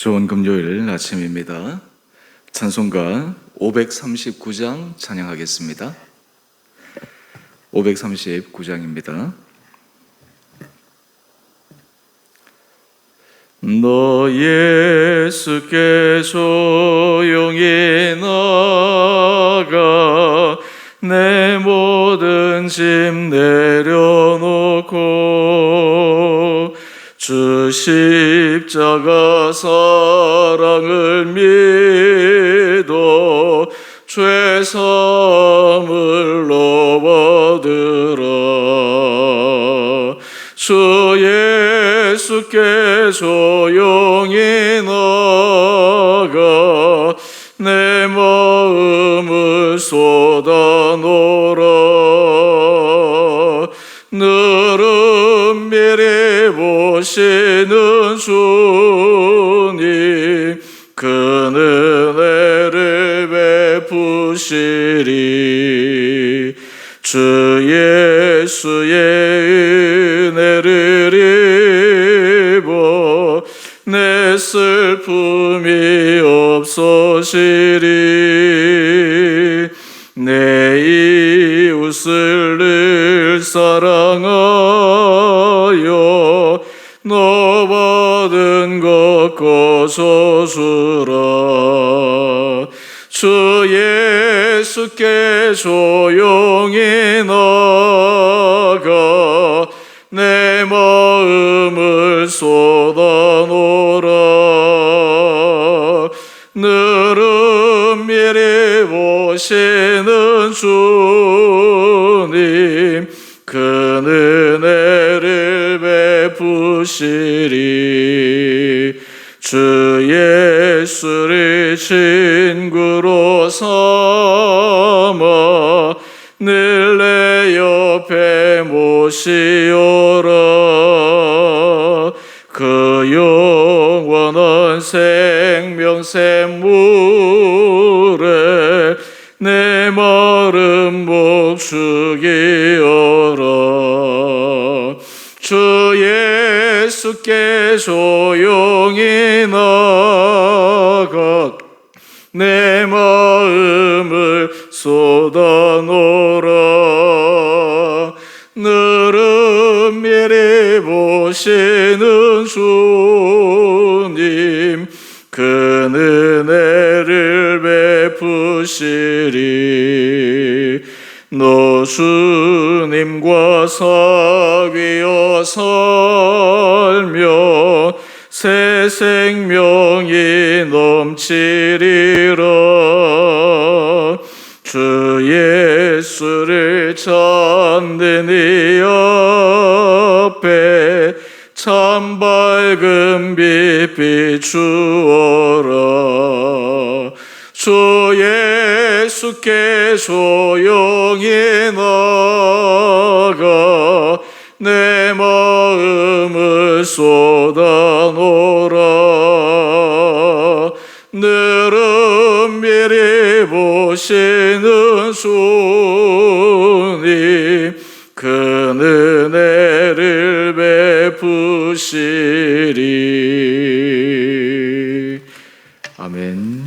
좋은 금요일 아침입니다. 찬송가 539장 찬양하겠습니다. 539장입니다. 너 예수께 조용히 나가 내 모든 짐 내려놓고 주 십자가 사랑을 믿어 죄사함을 얻으라. 주 예수께 조용히 나가 내 마음을 쏟아놓으라. 늘은 미리 보시는 주님 그 은혜를 베푸시리. 주 예수의 은혜를 입어 내 슬픔이 없어지리. 내 이웃을 늘 사랑하여 너 받은 것 거저주라. 주 예수께 조용히 나가 내 마음을 쏟아놓으라. 늘은 미리 보시는 주님 그 은혜를 베푸시리. 주 예수를 친구로 삼아 늘 내 옆에 모시오라. 그 영원한 생명샘물에 내 마른 목 죽이어라. 주 예수께 조용히 나가 내 마음을 쏟아놓으라. 늘은 미리 보시는 주님 그 은혜를 베푸시리. 너 주님과 사귀어 살며 새 생명이 넘치리라. 주 예수를 찾는 이 앞에 참 밝은 빛 비추어라. 주 예수께 조용히 나가 내 마음을 쏟아놓으라. 늘은 미리 보시는 주님 그 은혜를 베푸시리. 아멘.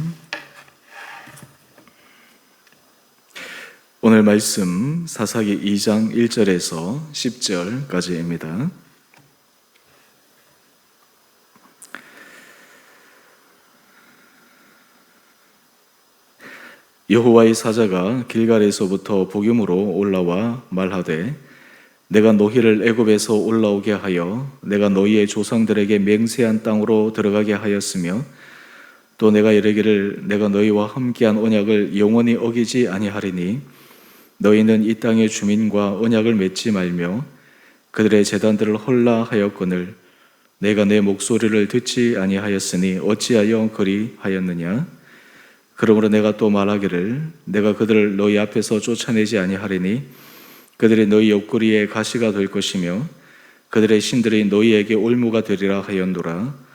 오늘 말씀 사사기 2장 1절에서 10절까지입니다. 여호와의 사자가 길갈에서부터 복음으로 올라와 말하되 내가 너희를 애굽에서 올라오게 하여 내가 너희의 조상들에게 맹세한 땅으로 들어가게 하였으며 또 내가 이르기를 내가 너희와 함께한 언약을 영원히 어기지 아니하리니 너희는 이 땅의 주민과 언약을 맺지 말며 그들의 제단들을 헐라 하였거늘 내가 내 목소리를 듣지 아니하였으니 어찌하여 그리하였느냐. 그러므로 내가 또 말하기를 내가 그들을 너희 앞에서 쫓아내지 아니하리니 그들이 너희 옆구리에 가시가 될 것이며 그들의 신들이 너희에게 올무가 되리라 하였노라.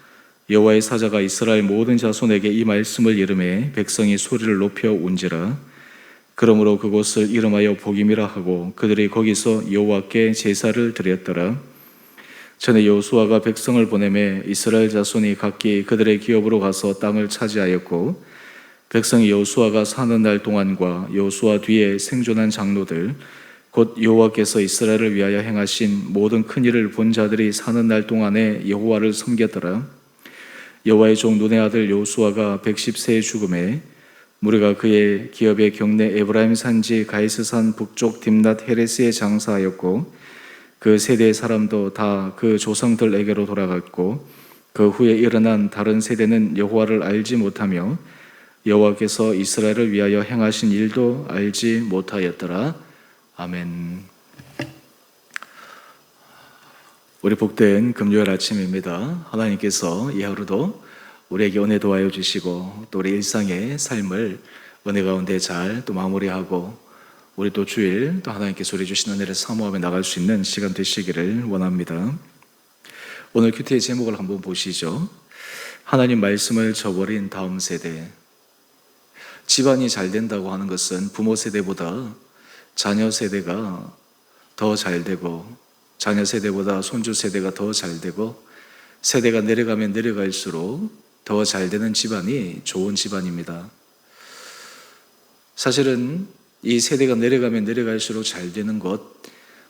여호와의 사자가 이스라엘 모든 자손에게 이 말씀을 이르매 백성이 소리를 높여 운지라. 그러므로 그곳을 이름하여 복임이라 하고 그들이 거기서 여호와께 제사를 드렸더라. 전에 여호수아가 백성을 보내매 이스라엘 자손이 각기 그들의 기업으로 가서 땅을 차지하였고, 백성이 여호수아가 사는 날 동안과 여호수아 뒤에 생존한 장로들 곧 여호와께서 이스라엘을 위하여 행하신 모든 큰 일을 본 자들이 사는 날 동안에 여호와를 섬겼더라. 여호와의 종 눈의 아들 여호수아가 110세에 죽음에 무리가 그의 기업의 경내 에브라임 산지 가이스산 북쪽 딥낫 헤레스에 장사하였고, 그 세대의 사람도 다 그 조상들에게로 돌아갔고, 그 후에 일어난 다른 세대는 여호와를 알지 못하며 여호와께서 이스라엘을 위하여 행하신 일도 알지 못하였더라. 아멘. 우리 복된 금요일 아침입니다. 하나님께서 이 하루도 우리에게 은혜 도와여 주시고, 또 우리 일상의 삶을 은혜 가운데 잘 또 마무리하고, 우리 또 주일 또 하나님께서 우리 주신 은혜를 사모하며 나갈 수 있는 시간 되시기를 원합니다. 오늘 큐티의 제목을 한번 보시죠. 하나님 말씀을 저버린 다음 세대. 집안이 잘 된다고 하는 것은 부모 세대보다 자녀 세대가 더 잘 되고, 자녀 세대보다 손주 세대가 더 잘 되고, 세대가 내려가면 내려갈수록 더 잘 되는 집안이 좋은 집안입니다. 사실은 이 세대가 내려가면 내려갈수록 잘 되는 것,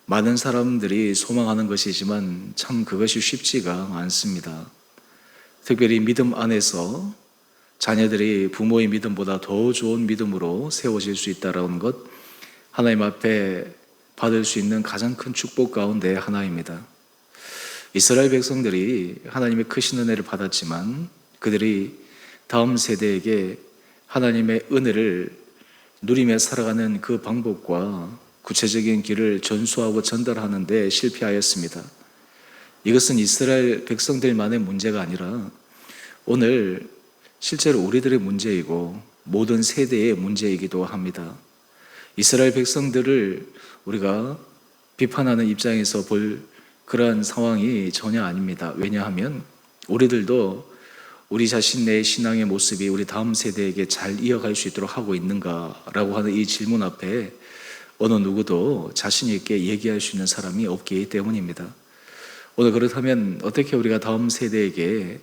많은 사람들이 소망하는 것이지만 참 그것이 쉽지가 않습니다. 특별히 믿음 안에서 자녀들이 부모의 믿음보다 더 좋은 믿음으로 세워질 수 있다는 것, 하나님 앞에 받을 수 있는 가장 큰 축복 가운데 하나입니다. 이스라엘 백성들이 하나님의 크신 은혜를 받았지만 그들이 다음 세대에게 하나님의 은혜를 누리며 살아가는 그 방법과 구체적인 길을 전수하고 전달하는 데 실패하였습니다. 이것은 이스라엘 백성들만의 문제가 아니라 오늘 실제로 우리들의 문제이고 모든 세대의 문제이기도 합니다. 이스라엘 백성들을 우리가 비판하는 입장에서 볼 그러한 상황이 전혀 아닙니다. 왜냐하면 우리들도 우리 자신의 신앙의 모습이 우리 다음 세대에게 잘 이어갈 수 있도록 하고 있는가라고 하는 이 질문 앞에 어느 누구도 자신 있게 얘기할 수 있는 사람이 없기 때문입니다. 오늘 그렇다면 어떻게 우리가 다음 세대에게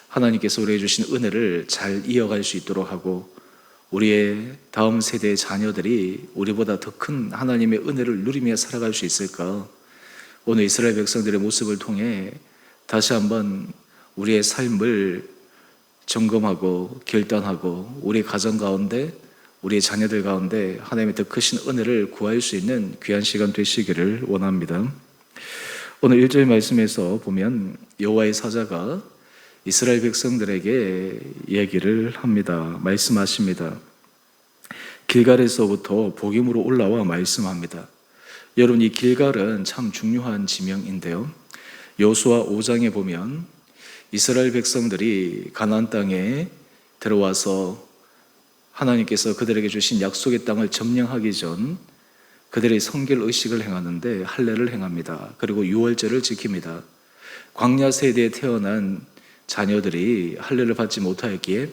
하나님께서 우리에게 주신 은혜를 잘 이어갈 수 있도록 하고, 우리의 다음 세대의 자녀들이 우리보다 더 큰 하나님의 은혜를 누리며 살아갈 수 있을까? 오늘 이스라엘 백성들의 모습을 통해 다시 한번 우리의 삶을 점검하고 결단하고 우리 가정 가운데 우리의 자녀들 가운데 하나님의 더 크신 은혜를 구할 수 있는 귀한 시간 되시기를 원합니다. 오늘 1절 말씀에서 보면 여호와의 사자가 이스라엘 백성들에게 얘기를 합니다. 말씀하십니다. 길갈에서부터 복임으로 올라와 말씀합니다. 여러분, 이 길갈은 참 중요한 지명인데요. 여호수아 5장에 보면 이스라엘 백성들이 가나안 땅에 들어와서 하나님께서 그들에게 주신 약속의 땅을 점령하기 전 그들의 성결 의식을 행하는데 할례를 행합니다. 그리고 유월절을 지킵니다. 광야 세대에 태어난 자녀들이 할례를 받지 못하였기에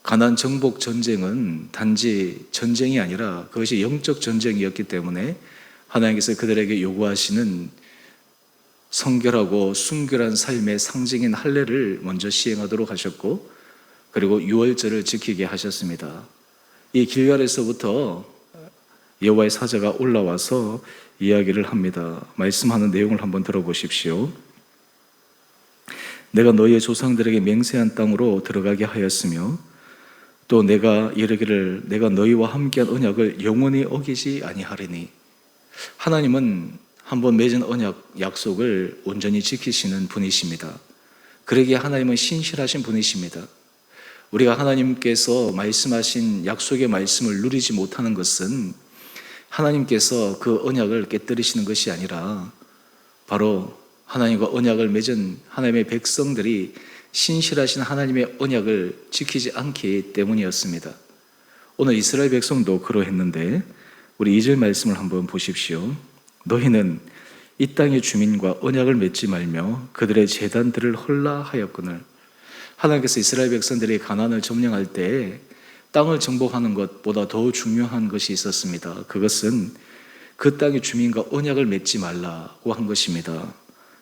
가나안 정복 전쟁은 단지 전쟁이 아니라 그것이 영적 전쟁이었기 때문에 하나님께서 그들에게 요구하시는 성결하고 순결한 삶의 상징인 할례를 먼저 시행하도록 하셨고, 그리고 유월절을 지키게 하셨습니다. 이 길갈에서부터 여호와의 사자가 올라와서 이야기를 합니다. 말씀하는 내용을 한번 들어보십시오. 내가 너희의 조상들에게 맹세한 땅으로 들어가게 하였으며, 또 내가 이르기를 내가 너희와 함께한 언약을 영원히 어기지 아니하리니. 하나님은 한번 맺은 언약 약속을 온전히 지키시는 분이십니다. 그러기에 하나님은 신실하신 분이십니다. 우리가 하나님께서 말씀하신 약속의 말씀을 누리지 못하는 것은 하나님께서 그 언약을 깨뜨리시는 것이 아니라 바로 하나님과 언약을 맺은 하나님의 백성들이 신실하신 하나님의 언약을 지키지 않기 때문이었습니다. 오늘 이스라엘 백성도 그러했는데 우리 2절 말씀을 한번 보십시오. 너희는 이 땅의 주민과 언약을 맺지 말며 그들의 제단들을 헐라 하였거늘. 하나님께서 이스라엘 백성들이 가나안을 점령할 때 땅을 정복하는 것보다 더 중요한 것이 있었습니다. 그것은 그 땅의 주민과 언약을 맺지 말라고 한 것입니다.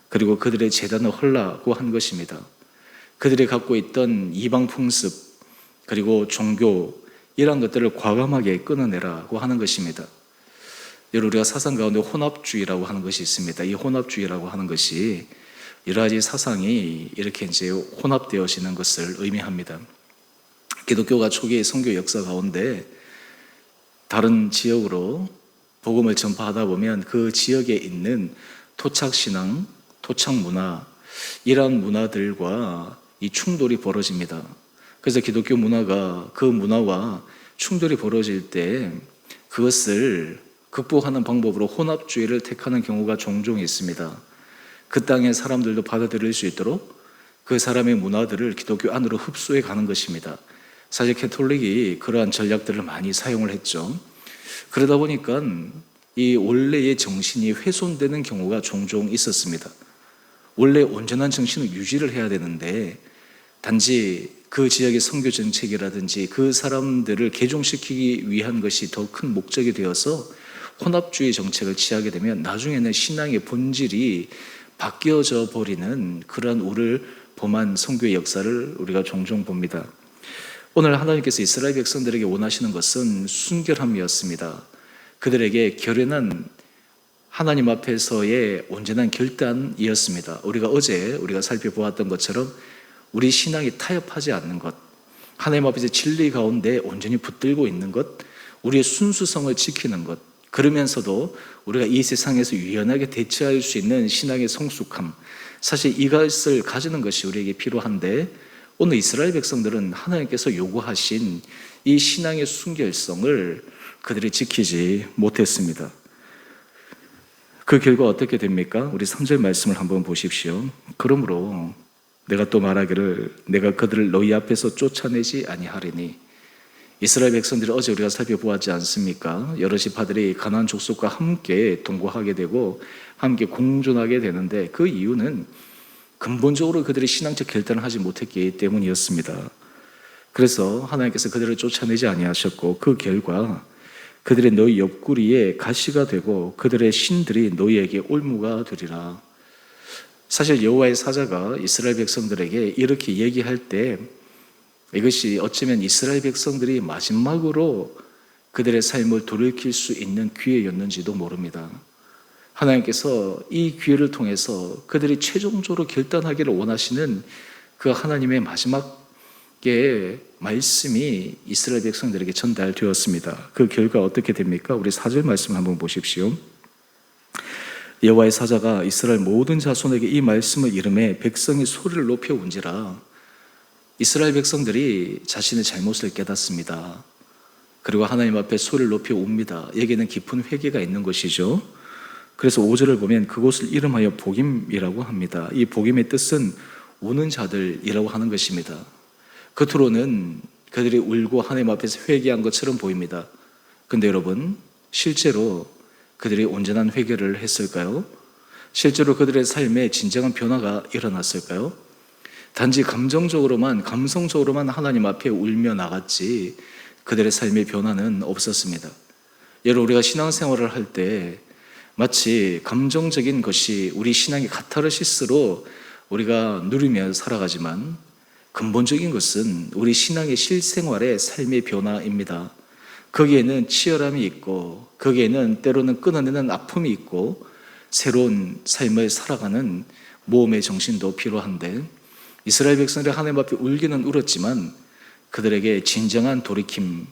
그리고 그들의 제단을 헐라고 한 것입니다. 그들이 갖고 있던 이방 풍습 그리고 종교 이러한 것들을 과감하게 끊어내라고 하는 것입니다. 여러분, 우리가 사상 가운데 혼합주의라고 하는 것이 있습니다. 이 혼합주의라고 하는 것이 여러 가지 사상이 이렇게 이제 혼합되어지는 것을 의미합니다. 기독교가 초기의 선교 역사 가운데 다른 지역으로 복음을 전파하다 보면 그 지역에 있는 토착신앙, 토착문화 이러한 문화들과 이 충돌이 벌어집니다. 그래서 기독교 문화가 그 문화와 충돌이 벌어질 때 그것을 극복하는 방법으로 혼합주의를 택하는 경우가 종종 있습니다. 그 땅의 사람들도 받아들일 수 있도록 그 사람의 문화들을 기독교 안으로 흡수해 가는 것입니다. 사실 캐톨릭이 그러한 전략들을 많이 사용을 했죠. 그러다 보니까 이 원래의 정신이 훼손되는 경우가 종종 있었습니다. 원래 온전한 정신을 유지를 해야 되는데 단지 그 지역의 선교 정책이라든지 그 사람들을 개종시키기 위한 것이 더 큰 목적이 되어서 혼합주의 정책을 취하게 되면 나중에는 신앙의 본질이 바뀌어져 버리는 그런 우를 범한 선교의 역사를 우리가 종종 봅니다. 오늘 하나님께서 이스라엘 백성들에게 원하시는 것은 순결함이었습니다. 그들에게 결연한 하나님 앞에서의 온전한 결단이었습니다. 우리가 살펴보았던 것처럼 우리 신앙이 타협하지 않는 것, 하나님 앞에서 진리 가운데 온전히 붙들고 있는 것, 우리의 순수성을 지키는 것, 그러면서도 우리가 이 세상에서 유연하게 대처할 수 있는 신앙의 성숙함, 사실 이것을 가지는 것이 우리에게 필요한데 오늘 이스라엘 백성들은 하나님께서 요구하신 이 신앙의 순결성을 그들이 지키지 못했습니다. 그 결과 어떻게 됩니까? 우리 3절 말씀을 한번 보십시오. 그러므로 내가 또 말하기를 내가 그들을 너희 앞에서 쫓아내지 아니하리니. 이스라엘 백성들이 어제 우리가 살펴보았지 않습니까? 여러 지파들이 가나안 족속과 함께 동거하게 되고 함께 공존하게 되는데 그 이유는 근본적으로 그들이 신앙적 결단을 하지 못했기 때문이었습니다. 그래서 하나님께서 그들을 쫓아내지 아니하셨고 그 결과 그들의 너희 옆구리에 가시가 되고 그들의 신들이 너희에게 올무가 되리라. 사실 여호와의 사자가 이스라엘 백성들에게 이렇게 얘기할 때 이것이 어쩌면 이스라엘 백성들이 마지막으로 그들의 삶을 돌이킬 수 있는 기회였는지도 모릅니다. 하나님께서 이 기회를 통해서 그들이 최종적으로 결단하기를 원하시는 그 하나님의 마지막의 말씀이 이스라엘 백성들에게 전달되었습니다. 그 결과 어떻게 됩니까? 우리 4절 말씀 한번 보십시오. 여호와의 사자가 이스라엘 모든 자손에게 이 말씀을 이르매 백성이 소리를 높여 운지라. 이스라엘 백성들이 자신의 잘못을 깨닫습니다. 그리고 하나님 앞에 소리를 높여 웁니다. 여기에는 깊은 회개가 있는 것이죠. 그래서 5절을 보면 그곳을 이름하여 복임이라고 합니다. 이 복임의 뜻은 우는 자들이라고 하는 것입니다. 겉으로는 그들이 울고 하나님 앞에서 회개한 것처럼 보입니다. 그런데 여러분, 실제로 그들이 온전한 회개를 했을까요? 실제로 그들의 삶에 진정한 변화가 일어났을까요? 단지 감성적으로만 하나님 앞에 울며 나갔지 그들의 삶의 변화는 없었습니다. 여러분, 우리가 신앙생활을 할 때 마치 감정적인 것이 우리 신앙의 카타르시스로 우리가 누리며 살아가지만 근본적인 것은 우리 신앙의 실생활의 삶의 변화입니다. 거기에는 치열함이 있고 거기에는 때로는 끊어내는 아픔이 있고 새로운 삶을 살아가는 모험의 정신도 필요한데 이스라엘 백성들이 하나님 앞에 울기는 울었지만 그들에게 진정한 돌이킴,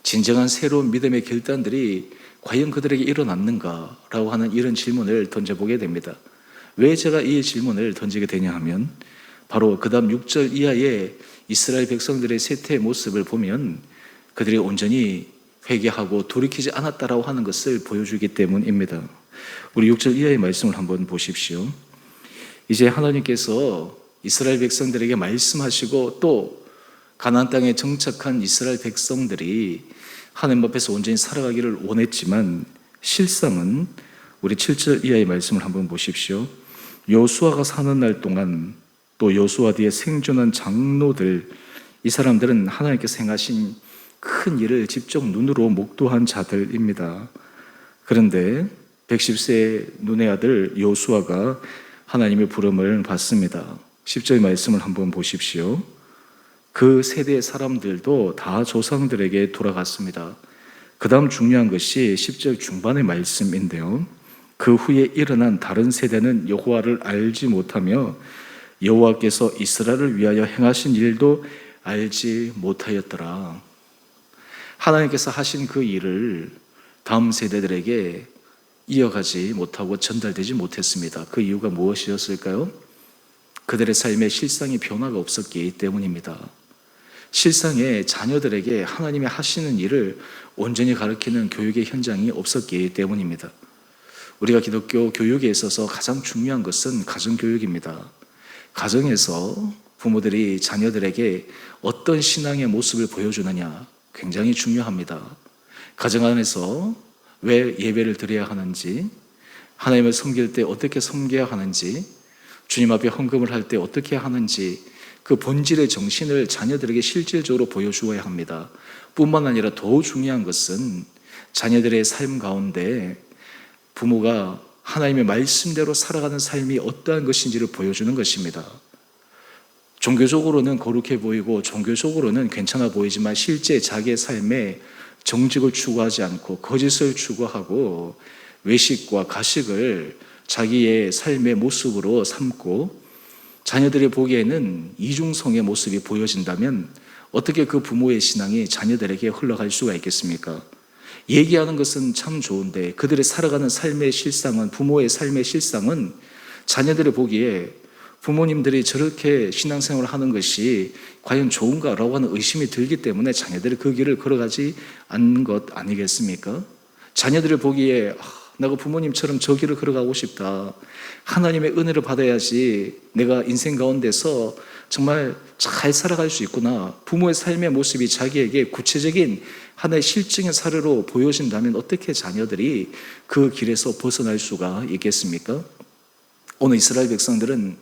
진정한 새로운 믿음의 결단들이 과연 그들에게 일어났는가라고 하는 이런 질문을 던져보게 됩니다. 왜 제가 이 질문을 던지게 되냐 하면 바로 그 다음 6절 이하의 이스라엘 백성들의 쇠퇴의 모습을 보면 그들이 온전히 회개하고 돌이키지 않았다라고 하는 것을 보여주기 때문입니다. 우리 6절 이하의 말씀을 한번 보십시오. 이제 하나님께서 이스라엘 백성들에게 말씀하시고 또 가나안 땅에 정착한 이스라엘 백성들이 하나님 앞에서 온전히 살아가기를 원했지만 실상은 우리 7절 이하의 말씀을 한번 보십시오. 여호수아가 사는 날 동안 또 여호수아 뒤에 생존한 장로들, 이 사람들은 하나님께서 행하신 큰 일을 직접 눈으로 목도한 자들입니다. 그런데 110세 눈의 아들 여호수아가 하나님의 부름을 받습니다. 10절 말씀을 한번 보십시오. 그 세대의 사람들도 다 조상들에게 돌아갔습니다. 그 다음 중요한 것이 10절 중반의 말씀인데요. 그 후에 일어난 다른 세대는 여호와를 알지 못하며 여호와께서 이스라엘을 위하여 행하신 일도 알지 못하였더라. 하나님께서 하신 그 일을 다음 세대들에게 이어가지 못하고 전달되지 못했습니다. 그 이유가 무엇이었을까요? 그들의 삶에 실상의 변화가 없었기 때문입니다. 실상의 자녀들에게 하나님이 하시는 일을 온전히 가르치는 교육의 현장이 없었기 때문입니다. 우리가 기독교 교육에 있어서 가장 중요한 것은 가정교육입니다. 가정에서 부모들이 자녀들에게 어떤 신앙의 모습을 보여주느냐 굉장히 중요합니다. 가정 안에서 왜 예배를 드려야 하는지, 하나님을 섬길 때 어떻게 섬겨야 하는지, 주님 앞에 헌금을 할 때 어떻게 하는지 그 본질의 정신을 자녀들에게 실질적으로 보여주어야 합니다. 뿐만 아니라 더 중요한 것은 자녀들의 삶 가운데 부모가 하나님의 말씀대로 살아가는 삶이 어떠한 것인지를 보여주는 것입니다. 종교적으로는 거룩해 보이고 종교적으로는 괜찮아 보이지만 실제 자기의 삶에 정직을 추구하지 않고 거짓을 추구하고 외식과 가식을 자기의 삶의 모습으로 삼고 자녀들이 보기에는 이중성의 모습이 보여진다면 어떻게 그 부모의 신앙이 자녀들에게 흘러갈 수가 있겠습니까? 얘기하는 것은 참 좋은데 그들의 살아가는 삶의 실상은, 부모의 삶의 실상은 자녀들이 보기에 부모님들이 저렇게 신앙생활을 하는 것이 과연 좋은가라고 하는 의심이 들기 때문에 자녀들이 그 길을 걸어가지 않는 것 아니겠습니까? 자녀들이 보기에 내가 부모님처럼 저 길을 걸어가고 싶다. 하나님의 은혜를 받아야지 내가 인생 가운데서 정말 잘 살아갈 수 있구나. 부모의 삶의 모습이 자기에게 구체적인 하나의 실증의 사례로 보여진다면 어떻게 자녀들이 그 길에서 벗어날 수가 있겠습니까? 오늘 이스라엘 백성들은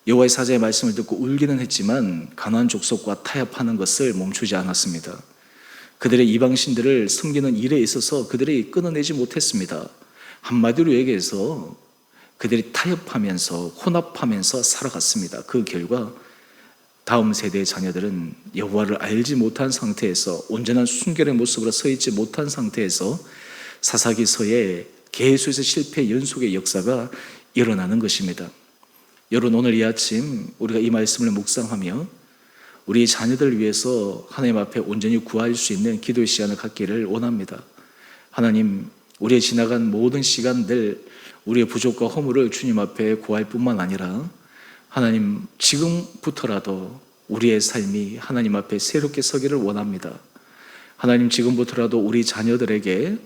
여호와의 사자의 말씀을 듣고 울기는 했지만 가나안 족속과 타협하는 것을 멈추지 않았습니다. 그들의 이방신들을 섬기는 일에 있어서 그들이 끊어내지 못했습니다. 한마디로 얘기해서 그들이 타협하면서 혼합하면서 살아갔습니다. 그 결과 다음 세대의 자녀들은 여호와를 알지 못한 상태에서 온전한 순결의 모습으로 서 있지 못한 상태에서 사사기서의 계수에서 실패 연속의 역사가 일어나는 것입니다. 여러분, 오늘 이 아침 우리가 이 말씀을 묵상하며 우리 자녀들을 위해서 하나님 앞에 온전히 구할 수 있는 기도의 시간을 갖기를 원합니다. 하나님, 우리의 지나간 모든 시간들, 우리의 부족과 허물을 주님 앞에 구할 뿐만 아니라 하나님, 지금부터라도 우리의 삶이 하나님 앞에 새롭게 서기를 원합니다. 하나님, 지금부터라도 우리 자녀들에게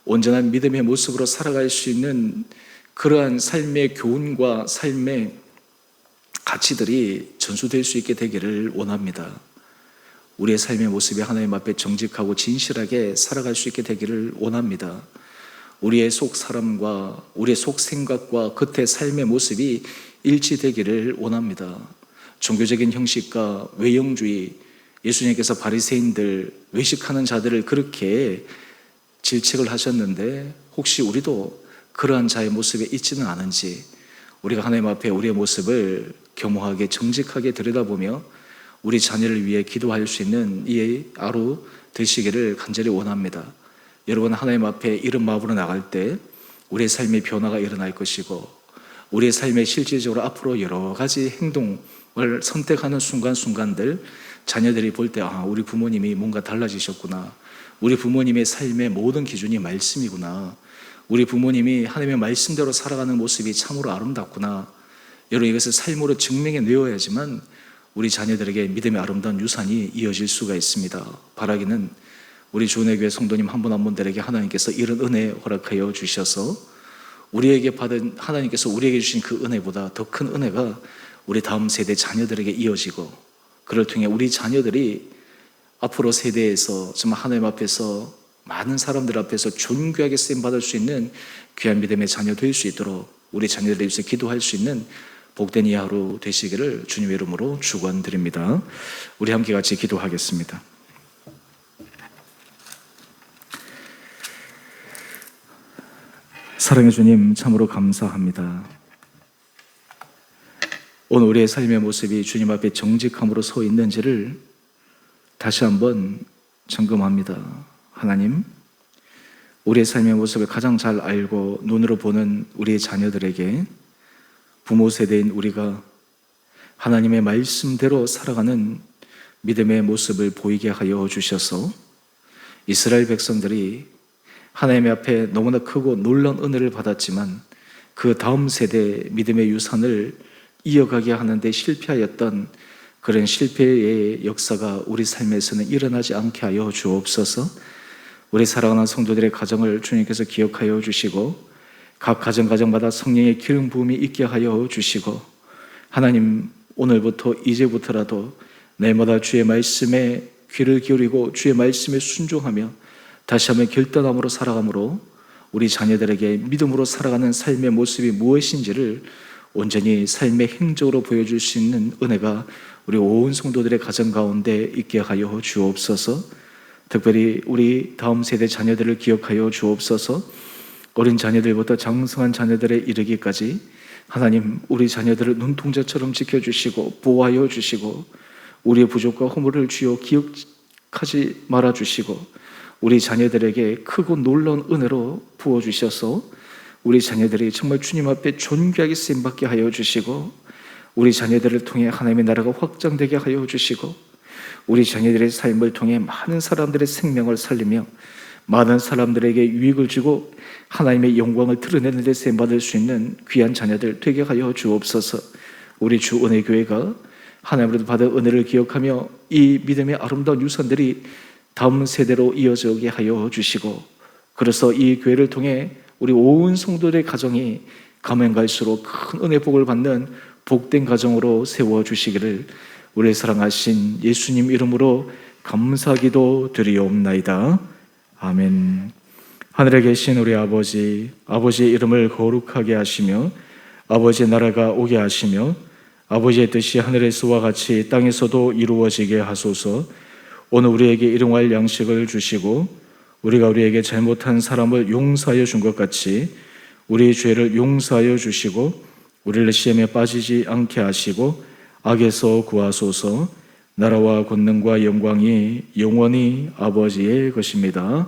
온전한 믿음의 모습으로 살아갈 수 있는 그러한 삶의 교훈과 삶의 가치들이 전수될 수 있게 되기를 원합니다. 우리의 삶의 모습이 하나님 앞에 정직하고 진실하게 살아갈 수 있게 되기를 원합니다. 우리의 속 사람과 우리의 속 생각과 겉의 삶의 모습이 일치되기를 원합니다. 종교적인 형식과 외형주의, 예수님께서 바리새인들, 외식하는 자들을 그렇게 질책을 하셨는데 혹시 우리도 그러한 자의 모습에 있지는 않은지 우리가 하나님 앞에 우리의 모습을 겸허하게 정직하게 들여다보며 우리 자녀를 위해 기도할 수 있는 이 하루 되시기를 간절히 원합니다. 여러분, 하나님 앞에 이런 마음으로 나갈 때 우리의 삶의 변화가 일어날 것이고 우리의 삶에 실질적으로 앞으로 여러 가지 행동을 선택하는 순간순간들 자녀들이 볼 때 우리 부모님이 뭔가 달라지셨구나. 우리 부모님의 삶의 모든 기준이 말씀이구나. 우리 부모님이 하나님의 말씀대로 살아가는 모습이 참으로 아름답구나. 여러분, 이것을 삶으로 증명해 내어야지만 우리 자녀들에게 믿음의 아름다운 유산이 이어질 수가 있습니다. 바라기는 우리 주은혜교회 성도님 한 분 한 분들에게 하나님께서 이런 은혜 허락하여 주셔서 우리에게 받은 하나님께서 우리에게 주신 그 은혜보다 더 큰 은혜가 우리 다음 세대 자녀들에게 이어지고 그를 통해 우리 자녀들이 앞으로 세대에서 정말 하나님 앞에서 많은 사람들 앞에서 존귀하게 쓰임받을 수 있는 귀한 믿음의 자녀 될 수 있도록 우리 자녀들을 위해서 기도할 수 있는 복된 이 하루 되시기를 주님의 이름으로 축원드립니다. 우리 함께 같이 기도하겠습니다. 사랑의 주님, 참으로 감사합니다. 오늘 우리의 삶의 모습이 주님 앞에 정직함으로 서 있는지를 다시 한번 점검합니다. 하나님, 우리의 삶의 모습을 가장 잘 알고 눈으로 보는 우리의 자녀들에게 부모 세대인 우리가 하나님의 말씀대로 살아가는 믿음의 모습을 보이게 하여 주셔서 이스라엘 백성들이 하나님 앞에 너무나 크고 놀라운 은혜를 받았지만 그 다음 세대 믿음의 유산을 이어가게 하는데 실패하였던 그런 실패의 역사가 우리 삶에서는 일어나지 않게 하여 주옵소서. 우리 사랑하는 성도들의 가정을 주님께서 기억하여 주시고 각 가정마다 성령의 기름 부음이 있게 하여 주시고 하나님, 오늘부터 이제부터라도 날마다 주의 말씀에 귀를 기울이고 주의 말씀에 순종하며 다시 한번 결단함으로 살아감으로 우리 자녀들에게 믿음으로 살아가는 삶의 모습이 무엇인지를 온전히 삶의 행적으로 보여줄 수 있는 은혜가 우리 온 성도들의 가정 가운데 있게 하여 주옵소서. 특별히 우리 다음 세대 자녀들을 기억하여 주옵소서. 어린 자녀들부터 장성한 자녀들에 이르기까지 하나님, 우리 자녀들을 눈동자처럼 지켜주시고 보호하여 주시고 우리의 부족과 허물을 주여 기억하지 말아주시고 우리 자녀들에게 크고 놀라운 은혜로 부어주셔서 우리 자녀들이 정말 주님 앞에 존귀하게 쓰임받게 하여 주시고 우리 자녀들을 통해 하나님의 나라가 확장되게 하여 주시고 우리 자녀들의 삶을 통해 많은 사람들의 생명을 살리며 많은 사람들에게 유익을 주고 하나님의 영광을 드러내는 데 쓰임받을 수 있는 귀한 자녀들 되게 하여 주옵소서. 우리 주 은혜교회가 하나님으로부터 받은 은혜를 기억하며 이 믿음의 아름다운 유산들이 다음 세대로 이어져 오게 하여 주시고 그래서 이 교회를 통해 우리 온 성도들의 가정이 가면 갈수록 큰 은혜 복을 받는 복된 가정으로 세워주시기를 우리의 사랑하신 예수님 이름으로 감사기도 드리옵나이다. 아멘. 하늘에 계신 우리 아버지, 아버지의 이름을 거룩하게 하시며 아버지의 나라가 오게 하시며 아버지의 뜻이 하늘에서와 같이 땅에서도 이루어지게 하소서. 오늘 우리에게 일용할 양식을 주시고 우리가 우리에게 잘못한 사람을 용서하여 준 것 같이 우리의 죄를 용서하여 주시고 우리를 시험에 빠지지 않게 하시고 악에서 구하소서. 나라와 권능과 영광이 영원히 아버지의 것입니다.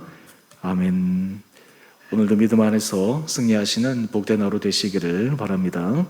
아멘. 오늘도 믿음 안에서 승리하시는 복된 하루 되시기를 바랍니다.